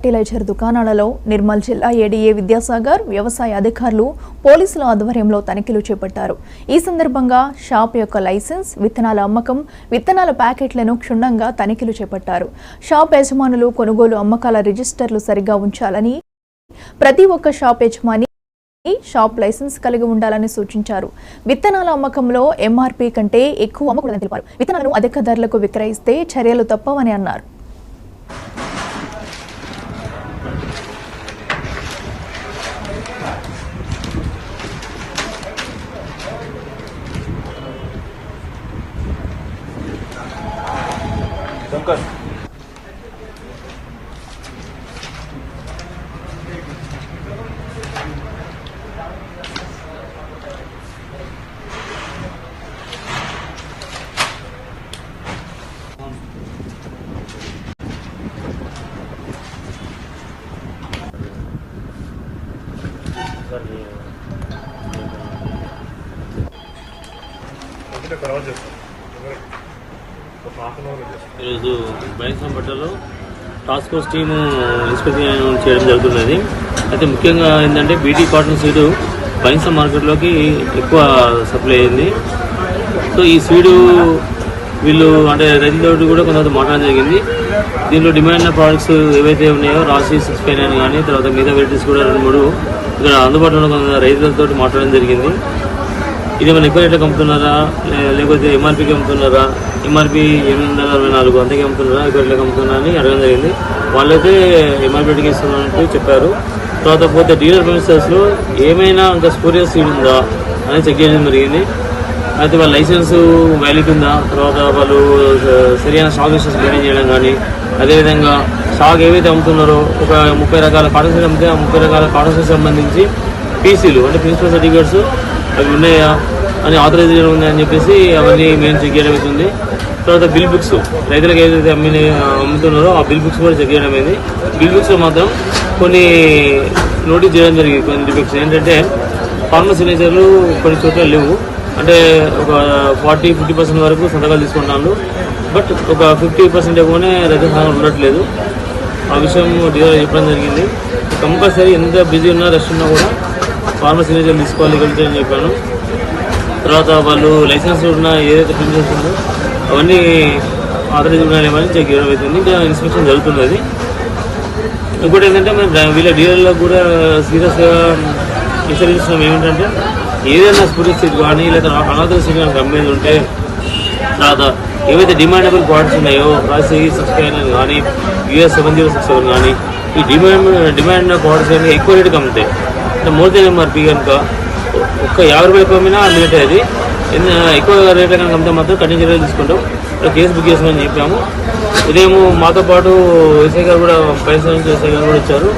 Fertiliser దుకాణాలలో నిర్మల్ జిల్లా ADA Vidyasagar వ్యవసాయ అధికారులు పోలీసుల ఆధ్వర్యంలో తనిఖీలు చేపట్టారు. ఈ సందర్భంగా షాప్ యొక్క లైసెన్స్, విత్తనాల అమ్మకం, విత్తనాల ప్యాకెట్లను క్షుణ్ణంగా తనిఖీలు చేపట్టారు. షాప్ యజమానులు కొనుగోలు అమ్మకాల రిజిస్టర్లు సరిగా ఉంచాలని, ప్రతి ఒక్క షాప్ యజమాని షాప్ లైసెన్స్ కలిగి ఉండాలని సూచించారు. విత్తనాల అమ్మకంలో ఎంఆర్పీ కంటే ఎక్కువ అమ్మకూడదని తెలిపారు. విత్తనాలను అధిక ధరలకు విక్రయిస్తే చర్యలు తప్పవని అన్నారు. ఈరోజు బైన్సంపేటలో టాస్క్ ఫోర్స్ టీము ఇన్స్పెక్షన్ చేయడం జరుగుతున్నది. అయితే ముఖ్యంగా ఏంటంటే బీటీ కాటన్ సీడు బైన్సం మార్కెట్లోకి ఎక్కువ సప్లై అయింది. సో ఈ సీడు వీళ్ళు అంటే రైతులతో కూడా కొంత మాట్లాడడం జరిగింది. దీనిలో డిమాండ్ అయిన ప్రోడక్ట్స్ ఏవైతే ఉన్నాయో రాసి 659 కానీ తర్వాత మిగతా వెరైటీస్ కూడా 2-3 ఇక్కడ అందుబాటులో కొంత రైతులతో మాట్లాడడం జరిగింది. ఇది మన ఎక్కువ రేట్లకు అమ్ముతున్నారా లేకపోతే ఎంఆర్పీకి అమ్ముతున్నారా, ఎంఆర్పీ 864 అంతకే అమ్ముతున్నారా, ఎక్కువ రేట్లకు అమ్ముతున్నారా అని అడగడం జరిగింది. వాళ్ళైతే ఎంఆర్పీ రేటుకి ఇస్తున్నట్టు చెప్పారు. తర్వాత పోతే డీలర్ ప్రెమిసెస్లో ఏమైనా ఇంకా స్పూరియస్ సీడ్ ఉందా అనేది చెక్ చేయడం జరిగింది. అయితే వాళ్ళ లైసెన్స్ వ్యాలిడ్ ఉందా, తర్వాత వాళ్ళు సరైన స్టాక్ లిస్టెస్ మెయింటైన్ చేయడం కానీ, అదేవిధంగా స్టాక్ ఏవైతే అమ్ముతున్నారో ఒక 30 రకాల కాటన్ సీడ్ అమ్మితే ఆ 30 రకాల కాటన్ సీడ్కి సంబంధించి పీసీలు అంటే ప్రిన్సిపల్ సర్టిఫికేట్స్ అవి ఉన్నాయా అని ఆథరైజేషన్ ఉన్నాయని చెప్పేసి అవన్నీ మేము చెక్ చేయడం అవుతుంది. తర్వాత బిల్ బుక్స్ రైతులకు ఏదైతే అమ్ముతున్నారో ఆ బిల్ బుక్స్ కూడా చెక్ చేయడం అయింది. బిల్ బుక్స్లో మాత్రం కొన్ని నోటీస్ చేయడం జరిగింది. కొన్ని డిఫెక్ట్స్ ఏంటంటే ఫార్మర్ సిగ్నేచర్లు కొన్ని చోట్ల లేవు, అంటే ఒక 40-50% వరకు సంతకాలు తీసుకుంటాను, బట్ ఒక 50% ఎక్కువనే రైతు సంతకాలు ఉండట్లేదు. ఆ విషయం డీలర్ చెప్పడం జరిగింది. కంపల్సరీ ఎంత బిజీ ఉన్నా రెస్ట్ ఉన్నా కూడా ఫార్మర్ సిగ్నేచర్ తీసుకోవాలి కలిసి అని చెప్పాను. తర్వాత వాళ్ళు లైసెన్స్ ఉన్న ఏదైతే ప్రిన్సిపల్స్ ఉందో అవన్నీ ఆథరైజ్ ఉన్నాయేమని చెక్ చేయడం అవుతుంది. ఇంకా ఇన్స్పెక్షన్ జరుగుతున్నది. ఇంకోటి ఏంటంటే మేము వీళ్ళ డీలర్లకు కూడా సీరియస్గా హెచ్చరిస్తున్నాం. ఏమిటంటే ఏదైనా స్పూరియస్ సీడ్ కానీ లేదా అనాథరైజ్ సీడ్ కానీ అమ్మేది ఉంటే, తర్వాత ఏవైతే డిమాండబుల్ ప్రోడక్ట్స్ ఉన్నాయో రాసి 659 కానీ US 7067 కానీ ఈ డిమాండ్ ప్రోడక్ట్స్ కానీ ఎక్కువ రేటుకి అమ్ముతాయి. అంటే మోర్ దెన్ ఎంఆర్పీ కనుక ఒక్క 50 రూపాయలు ఎక్కువ రేట్ అది ఎక్కువ రేట్ కనుక అమ్మితే మాత్రం కఠిన చర్యలు తీసుకుంటాం. ఇక్కడ కేసు బుక్ చేసామని చెప్పాము. ఇదేమో మాతో పాటు ఎస్ఐ గారు కూడా పైసా నుంచి ఎస్ఐ గారు కూడా వచ్చారు.